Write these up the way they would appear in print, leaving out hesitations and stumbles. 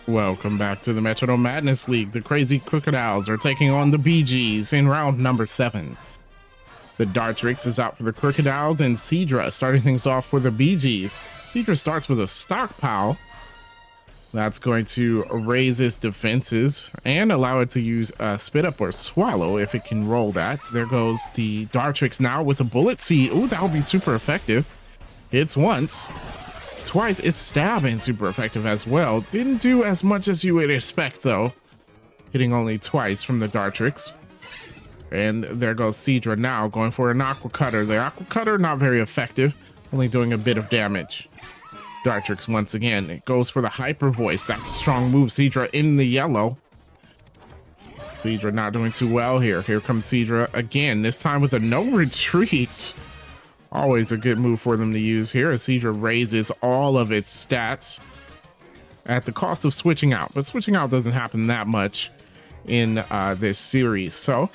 Welcome back to the Metronome Madness League. The Crazy Crocodiles are taking on the BGs in round number 7. The Dartrix is out for the Crocodiles and Seadra starting things off for the BGs. Seadra starts with a stockpile. That's going to raise its defenses and allow it to use Spit Up or Swallow if it can roll that. There goes the Dartrix now with a Bullet Seed. Ooh, that would be super effective. Hits once. Twice. It's stabbing super effective as well. Didn't do as much as you would expect though. Hitting only twice from the Dartrix. And there goes Seadra now going for an Aqua Cutter. The Aqua Cutter not very effective, only doing a bit of damage. Dartrix once again, it goes for the Hyper Voice. That's a strong move. Seadra in the yellow. Seadra not doing too well here. Here comes Seadra again, this time with a no retreat. Always a good move for them to use here as Seadra raises all of its stats at the cost of switching out. But switching out doesn't happen that much in this series, so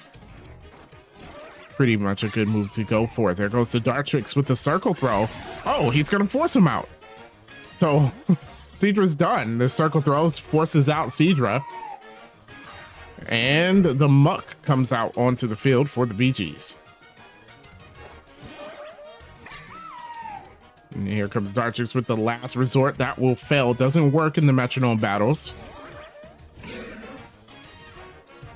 pretty much a good move to go for. There goes the Dartrix with the Circle Throw. Oh, he's gonna force him out. So Seadra's done. The Circle Throw forces out Seadra. And the Muck comes out onto the field for the BGs. And here comes Dartrix with the Last Resort. That will fail. Doesn't work in the Metronome battles.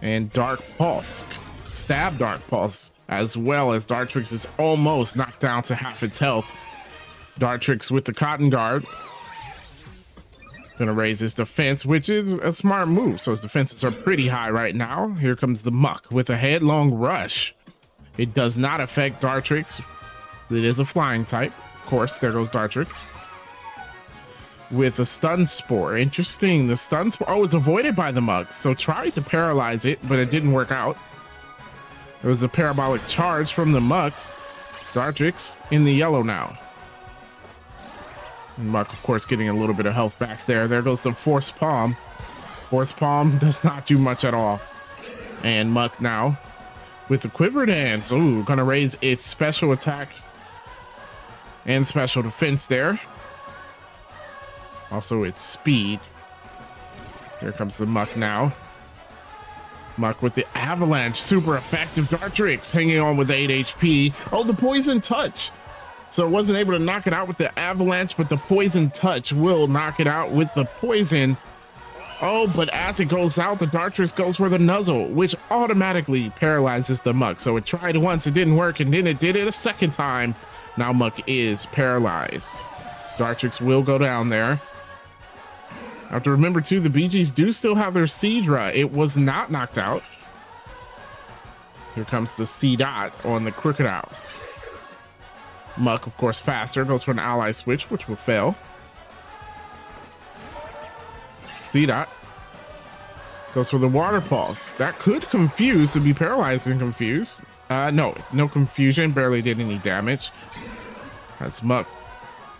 And Dark Pulse. Stab Dark Pulse. As well as Dartrix is almost knocked down to half its health. Dartrix with the Cotton Guard. Gonna raise his defense, which is a smart move. So his defenses are pretty high right now. Here comes the Muck with a Headlong Rush. It does not affect Dartrix. It is a flying type. Of course, there goes Dartrix. With a Stun Spore. Interesting. The Stun Spore. Oh, it's avoided by the Muck. So tried to paralyze it, but it didn't work out. There was a Parabolic Charge from the Muck. Dartrix in the yellow now. And Muck, of course, getting a little bit of health back there. There goes the Force Palm. Force Palm does not do much at all. And Muck now with the Quiver Dance. Ooh, gonna raise its special attack and special defense there. Also its speed. Here comes the Muck now. Muck with the Avalanche, super effective. Dartrix hanging on with 8 HP. Oh, the Poison Touch. So it wasn't able to knock it out with the Avalanche, but the Poison Touch will knock it out with the Poison. Oh, but as it goes out, the Dartrix goes for the Nuzzle, which automatically paralyzes the Muck. So it tried once, it didn't work, and then it did it a second time. Now Muck is paralyzed. Dartrix will go down there. I have to remember too, the BGs do still have their Seadra. It was not knocked out. Here comes the C-Dot on the Crocodiles. Muck, of course, faster, goes for an ally switch, which will fail. C-Dot goes for the Water Pulse. That could confuse, to be paralyzed and confused. No confusion, barely did any damage. As Muck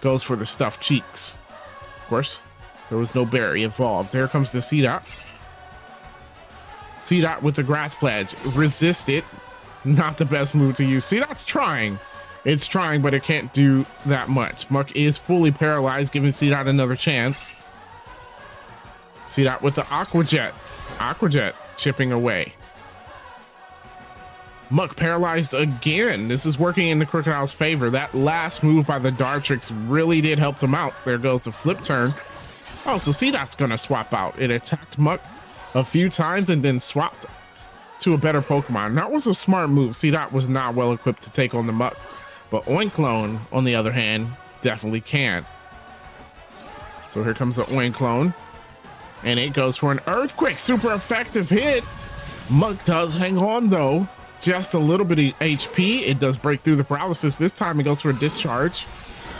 goes for the Stuffed Cheeks. Of course, there was no berry involved. There comes the C-Dot. C-Dot with the Grass Pledge. Resist it. Not the best move to use. C-Dot's trying. It's trying, but it can't do that much. Muck is fully paralyzed, giving C-Dot another chance. C-Dot with the Aqua Jet. Aqua Jet chipping away. Muck paralyzed again. This is working in the Crocodile's favor. That last move by the Dartrix really did help them out. There goes the flip turn. Oh, so C-Dot's gonna swap out. It attacked Muck a few times and then swapped to a better Pokemon. That was a smart move. C-Dot was not well equipped to take on the Muck. But Oinclone, on the other hand, definitely can. So here comes the Oinclone. And it goes for an Earthquake. Super effective hit. Muck does hang on, though. Just a little bit of HP. It does break through the paralysis. This time it goes for a Discharge.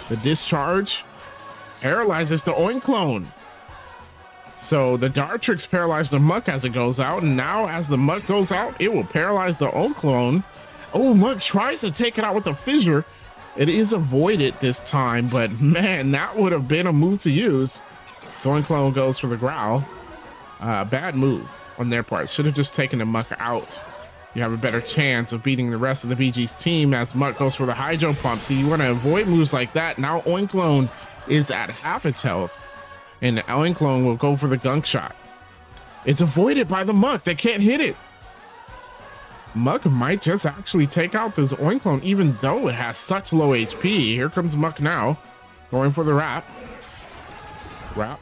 The Discharge paralyzes the Oinclone. So the Dartrix paralyzed the Muck as it goes out. And now as the Muck goes out, it will paralyze the Oinclone. Oh, Muck tries to take it out with a Fissure. It is avoided this time, but man, that would have been a move to use. So Oinclone goes for the Growl. Bad move on their part. Should have just taken the Muck out. You have a better chance of beating the rest of the BG's team as Muck goes for the Hydro Pump. So you want to avoid moves like that. Now Oinclone is at half its health. And the Oinklown will go for the gunk shot. It's avoided by the Muck. They can't hit it. Muck might just actually take out this Oinklown, even though it has such low HP. Here comes Muck now, going for the wrap. Wrap.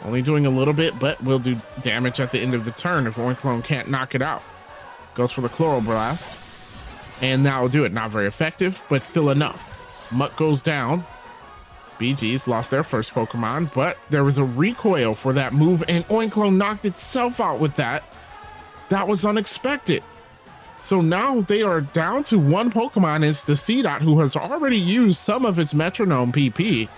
Only doing a little bit, but will do damage at the end of the turn if Oinklown can't knock it out. Goes for the Chloroblast. And that will do it. Not very effective, but still enough. Muck goes down. BG's lost their first Pokemon, but there was a recoil for that move, and Oinklown knocked itself out with that. That was unexpected. So now they are down to one Pokemon. It's the Seedot, who has already used some of its Metronome PP.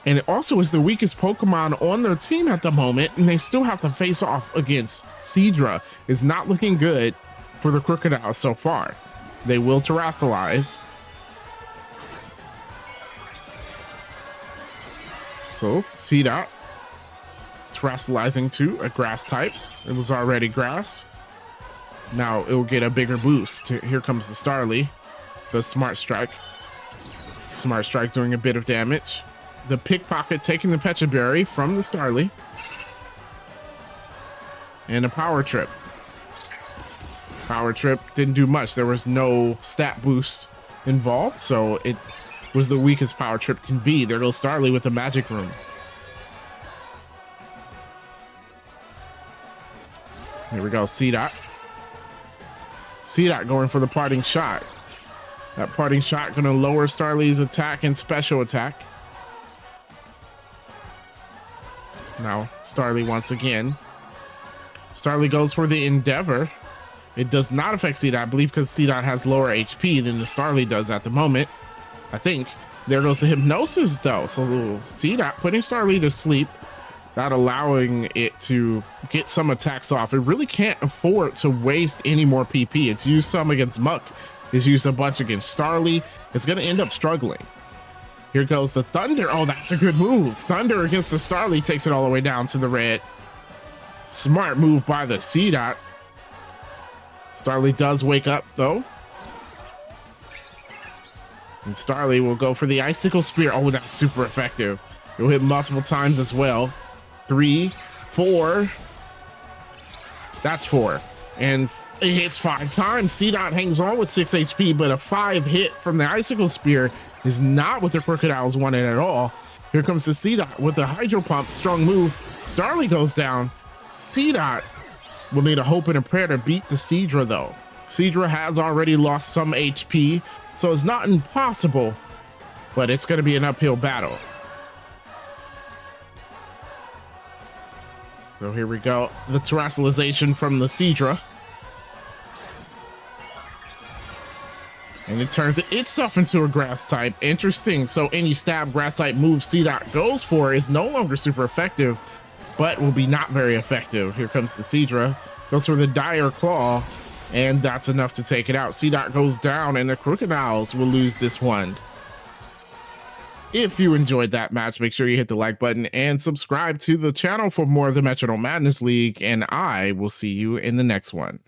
And it also is the weakest Pokemon on their team at the moment, and they still have to face off against Seadra. It's not looking good for the Crocodile so far. They will Terrasilize. So, Seedot Terrasilizing to a grass type. It was already grass. Now it will get a bigger boost. Here comes the Starly. The Smart Strike. Smart Strike doing a bit of damage. The Pickpocket taking the Pecha Berry from the Starly. And a Power Trip. Power Trip didn't do much. There was no stat boost involved, so it was the weakest Power Trip can be. There goes Starly with the Magic Room. Here we go, Seedot. Seedot going for the Parting Shot. That Parting Shot going to lower Starly's attack and special attack. Now Starly once again. Starly goes for the Endeavor. It does not affect Seedot, I believe, because Seedot has lower HP than the Starly does at the moment. I think. There goes the Hypnosis, though. So Seedot putting Starly to sleep, not allowing it to get some attacks off. It really can't afford to waste any more PP. It's used some against Muck. It's used a bunch against Starly. It's going to end up struggling. Here goes the Thunder. Oh, that's a good move. Thunder against the Starly takes it all the way down to the red. Smart move by the Seedot. Starly does wake up, though. And Starly will go for the Icicle Spear. Oh, that's super effective. It will hit multiple times as well. 3, 4. That's 4. And it hits 5 times. Seedot hangs on with 6 HP, but a 5 hit from the Icicle Spear is not what the Crocodiles wanted at all. Here comes the Seedot with the Hydro Pump. Strong move. Starly goes down. Seedot will need a hope and a prayer to beat the Seadra, though. Seadra has already lost some HP, so it's not impossible, but it's going to be an uphill battle. So here we go. The Terrasilization from the Seadra. And it turns itself into a grass type. Interesting. So any stab grass type move Seedot goes for is no longer super effective, but will be not very effective. Here comes the Seadra. Goes for the Dire Claw, and that's enough to take it out. Seedot goes down, and the Crocodiles will lose this one. If you enjoyed that match, make sure you hit the like button and subscribe to the channel for more of the Metronome Madness League, and I will see you in the next one.